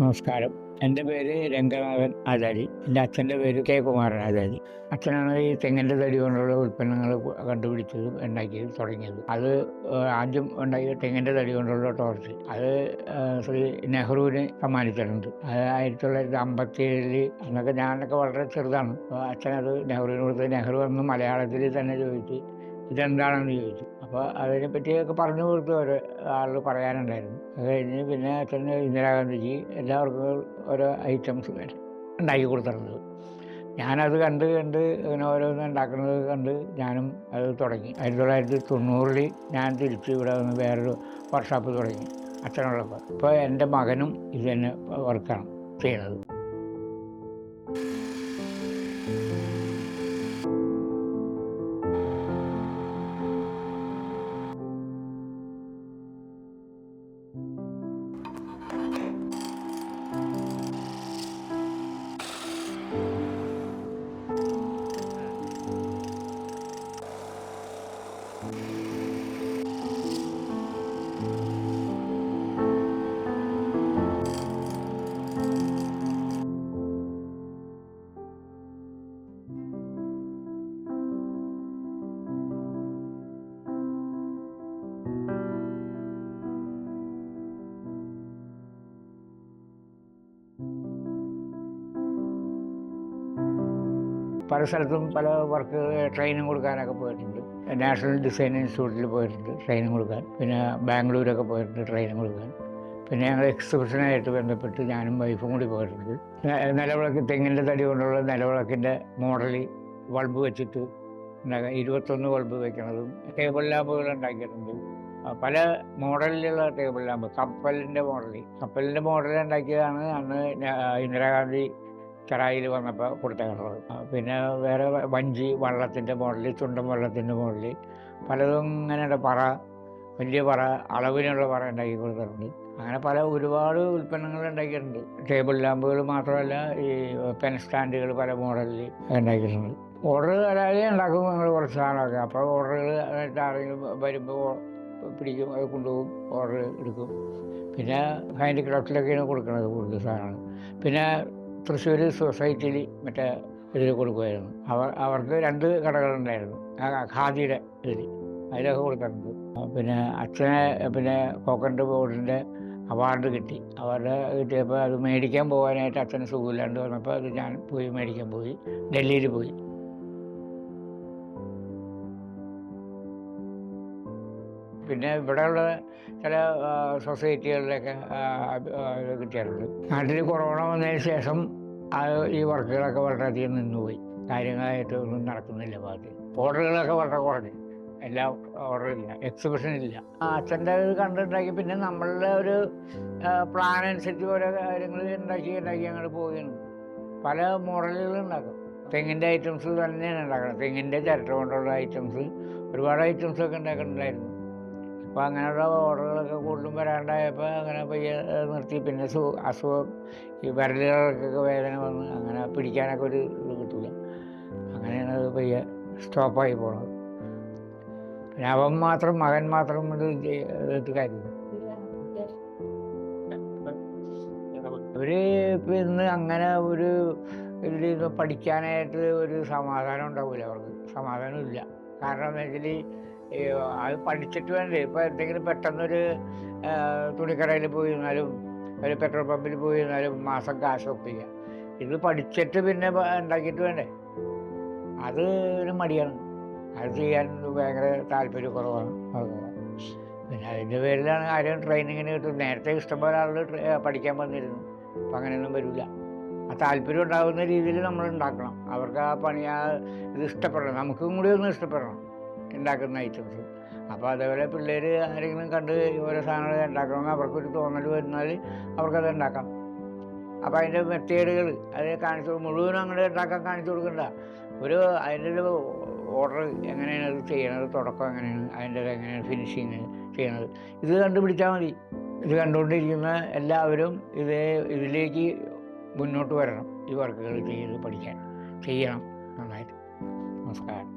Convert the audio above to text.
നമസ്കാരം. എൻ്റെ പേര് രംഗനാഥൻ ആചാരി. എൻ്റെ അച്ഛൻ്റെ പേര് കെ കുമാരൻ ആചാരി. അച്ഛനാണ് ഈ തെങ്ങിൻ്റെ തടി കൊണ്ടുള്ള ഉൽപ്പന്നങ്ങൾ കണ്ടുപിടിച്ചതും ഉണ്ടാക്കിയതും തുടങ്ങിയത്. അത് ആദ്യം ഉണ്ടാക്കിയ തെങ്ങിൻ്റെ തടി കൊണ്ടുള്ള ടോർച്ച്. അത് ശ്രീ നെഹ്റുവിന് സമ്മാനിച്ചിട്ടുണ്ട്. അത് 1957 അന്നൊക്കെ ഞാനൊക്കെ വളരെ ചെറുതാണ്. അപ്പോൾ അച്ഛനത് നെഹ്റുവിന് കൊടുത്ത് നെഹ്റു അന്ന് മലയാളത്തിൽ തന്നെ ചോദിച്ച് ഇതെന്താണെന്ന് ചോദിച്ചു. അപ്പോൾ അതിനെ പറ്റിയൊക്കെ പറഞ്ഞു കൊടുത്തു. ഓരോ ആൾ പറയാനുണ്ടായിരുന്നു. അത് കഴിഞ്ഞ് പിന്നെ അച്ഛന് ഇന്ദിരാഗാന്ധിക്ക് എല്ലാവർക്കും ഓരോ ഐറ്റംസ് ഉണ്ടാക്കി കൊടുത്തിരുന്നത്. ഞാനത് കണ്ട് ഇങ്ങനെ ഓരോന്ന് ഉണ്ടാക്കുന്നത് കണ്ട് ഞാനും അത് തുടങ്ങി. 1990 ഞാൻ തിരിച്ച് ഇവിടെ വന്ന് വേറൊരു വർക്ക്ഷോപ്പ് തുടങ്ങി അച്ഛനുള്ളപ്പോൾ. ഇപ്പോൾ എൻ്റെ മകനും ഇത് തന്നെ വർക്കാണ് ചെയ്യുന്നത്. പല സ്ഥലത്തും പല വർക്ക് ട്രെയിനിങ് കൊടുക്കാനൊക്കെ പോയിട്ടുണ്ട്. നാഷണൽ ഡിസൈൻ ഇൻസ്റ്റിറ്റ്യൂട്ടിൽ പോയിട്ടുണ്ട് ട്രെയിനിങ് കൊടുക്കാൻ. പിന്നെ ബാംഗ്ലൂരൊക്കെ പോയിട്ടുണ്ട് ട്രെയിനിങ് കൊടുക്കാൻ. പിന്നെ ഞങ്ങൾ എക്സിബിഷനായിട്ട് ബന്ധപ്പെട്ട് ഞാനും വൈഫും കൂടി പോയിട്ടുണ്ട്. നിലവിളക്ക് തെങ്ങിൻ്റെ തടി കൊണ്ടുള്ള നിലവിളക്കിൻ്റെ മോഡൽ ബൾബ് വെച്ചിട്ട് 21 ബൾബ് വെക്കുന്നതും ടേബിൾ ലാമ്പുകൾ ഉണ്ടാക്കിയിട്ടുണ്ട്. പല മോഡലിലുള്ള ടേബിൾ ലാമ്പ്. കപ്പലിൻ്റെ മോഡൽ ഉണ്ടാക്കിയതാണ് അന്ന് ഇന്ദിരാഗാന്ധി ചെറായിൽ വന്നപ്പോൾ കൊടുത്തേക്കുന്നത്. പിന്നെ വേറെ വഞ്ചി വള്ളത്തിൻ്റെ മോഡൽ, ചുണ്ടൻ വള്ളത്തിൻ്റെ മോഡൽ, പലതും ഇങ്ങനെ വലിയ അളവിനുള്ള ഉണ്ടാക്കി കൊടുത്തിട്ടുണ്ട്. അങ്ങനെ ഒരുപാട് ഉൽപ്പന്നങ്ങൾ ഉണ്ടാക്കിയിട്ടുണ്ട്. ടേബിൾ ലാമ്പുകൾ മാത്രമല്ല, ഈ പെൻ സ്റ്റാൻഡുകൾ പല മോഡലിൽ ഉണ്ടാക്കിയിട്ടുണ്ട്. ഓർഡർ തരാതെ ഉണ്ടാക്കും ഞങ്ങൾ കുറച്ച് സാധനമൊക്കെ. അപ്പോൾ ഓർഡറുകൾ ആരെങ്കിലും വരുമ്പോൾ പിടിക്കും, അത് കൊണ്ടുപോകും, ഓർഡർ എടുക്കും. പിന്നെ ഹാൻഡിക്രാഫ്റ്റിലൊക്കെയാണ് കൊടുക്കുന്നത് കൂടുതൽ സാധനങ്ങൾ. പിന്നെ തൃശ്ശൂർ സൊസൈറ്റിയിൽ മറ്റേ ഇതിൽ കൊടുക്കുമായിരുന്നു. അവർക്ക് 2 കടകളുണ്ടായിരുന്നു ഖാദിയുടെ ഇതിൽ, അതിലൊക്കെ കൊടുത്തിട്ടുണ്ട്. പിന്നെ അച്ഛനെ കോക്കനട്ട് ബോർഡിൻ്റെ അവാർഡ് കിട്ടി. അവാർഡ് കിട്ടിയപ്പോൾ അത് മേടിക്കാൻ പോകാനായിട്ട് അച്ഛന് സുഖമില്ലാണ്ട് വന്നപ്പോൾ അത് ഞാൻ മേടിക്കാൻ പോയി, ഡൽഹിയിൽ പോയി. പിന്നെ ഇവിടെയുള്ള ചില സൊസൈറ്റികളിലൊക്കെ കിട്ടിയിട്ടുണ്ട്. നാട്ടിൽ കൊറോണ വന്നതിന് ശേഷം ഈ വർക്കുകളൊക്കെ വളരെയധികം നിന്നുപോയി. കാര്യങ്ങളായിട്ട് ഒന്നും നടക്കുന്നില്ല. ഓർഡറുകളൊക്കെ വളരെ കുറഞ്ഞു. എല്ലാം ഓർഡറില്ല, എക്സിബിഷനില്ല. അച്ഛൻ്റെ ഇത് കണ്ടുണ്ടാക്കി പിന്നെ നമ്മളുടെ ഒരു പ്ലാൻ അനുസരിച്ച് ഓരോ കാര്യങ്ങൾ ഉണ്ടാക്കി അങ്ങോട്ട് പോവുകയാണ്. പല മോഡലുകൾ ഉണ്ടാക്കും. തെങ്ങിൻ്റെ ഐറ്റംസ് തന്നെയാണ് ഉണ്ടാക്കുന്നത്. തെങ്ങിൻ്റെ ചിരട്ട കൊണ്ടുള്ള ഐറ്റംസ്, ഒരുപാട് ഐറ്റംസൊക്കെ ഉണ്ടാക്കുന്നുണ്ടായിരുന്നു. അപ്പോൾ അങ്ങനെയുള്ള ഓർഡറുകളൊക്കെ കൂടുതലും വരാണ്ടായപ്പോൾ അങ്ങനെ പയ്യെ നിർത്തി. പിന്നെ അസുഖം, ഈ വിരലുകൾക്കൊക്കെ വേദന വന്ന് അങ്ങനെ പിടിക്കാനൊക്കെ ഒരു ഇത് കിട്ടില്ല. അങ്ങനെയാണ് അത് പയ്യെ സ്റ്റോപ്പായി പോണത്. പിന്നെ മകൻ മാത്രം ഇത് കാര്യമില്ല. ഇപ്പം ഇന്ന് അങ്ങനെ ഒരു ഇതിൽ പഠിക്കാനായിട്ട് ഒരു സമാധാനം ഉണ്ടാവില്ല. അവർക്ക് സമാധാനമില്ല. കാരണം എന്താ വെച്ചാൽ അത് പഠിച്ചിട്ട് വേണ്ടേ. ഇപ്പോൾ എന്തെങ്കിലും പെട്ടെന്നൊരു തുണിക്കടയിൽ പോയി ഇരുന്നാലും ഒരു പെട്രോൾ പമ്പിൽ പോയി ഇരുന്നാലും മാസം കാശ് ഒപ്പിക്കുക. ഇത് പഠിച്ചിട്ട് പിന്നെ ഉണ്ടാക്കിയിട്ട് വേണ്ടേ. അത് ഒരു മടിയാണ്. അത് ചെയ്യാൻ ഭയങ്കര താല്പര്യക്കുറവാണ്. പിന്നെ അതിൻ്റെ പേരിലാണ് ആരും ട്രെയിനിങ്ങിന് കിട്ടും. നേരത്തെ ഇഷ്ടംപോലെ ആളുകൾ പഠിക്കാൻ വന്നിരുന്നു. അപ്പം അങ്ങനെയൊന്നും വരില്ല. ആ താല്പര്യം ഉണ്ടാകുന്ന രീതിയിൽ നമ്മൾ ഉണ്ടാക്കണം. അവർക്ക് ആ പണി ഇത് ഇഷ്ടപ്പെടണം. നമുക്കും കൂടി ഒന്ന് ഇഷ്ടപ്പെടണം ഉണ്ടാക്കുന്ന ഐറ്റംസ്. അപ്പോൾ അതേപോലെ പിള്ളേർ ആരെങ്കിലും കണ്ട് ഓരോ സാധനങ്ങൾ ഉണ്ടാക്കണമെന്ന് അവർക്കൊരു തോന്നൽ വരുന്നാൽ അവർക്കത് ഉണ്ടാക്കാം. അപ്പോൾ അതിൻ്റെ മെത്തേഡുകൾ അത് മുഴുവനും അങ്ങനെ ഉണ്ടാക്കാൻ കാണിച്ചു കൊടുക്കണ്ട. അതിൻ്റെ ഒരു ഓർഡർ എങ്ങനെയാണ് അത് ചെയ്യണത്, തുടക്കം എങ്ങനെയാണ്, അതിൻ്റെ എങ്ങനെയാണ് ഫിനിഷിങ് ചെയ്യണത്, ഇത് കണ്ടുപിടിച്ചാൽ മതി. ഇത് കണ്ടുകൊണ്ടിരിക്കുന്ന എല്ലാവരും ഇതിലേക്ക് മുന്നോട്ട് വരണം. ഈ വർക്കുകൾ ചെയ്ത് പഠിക്കാൻ ചെയ്യണം നന്നായിട്ട്. നമസ്കാരം.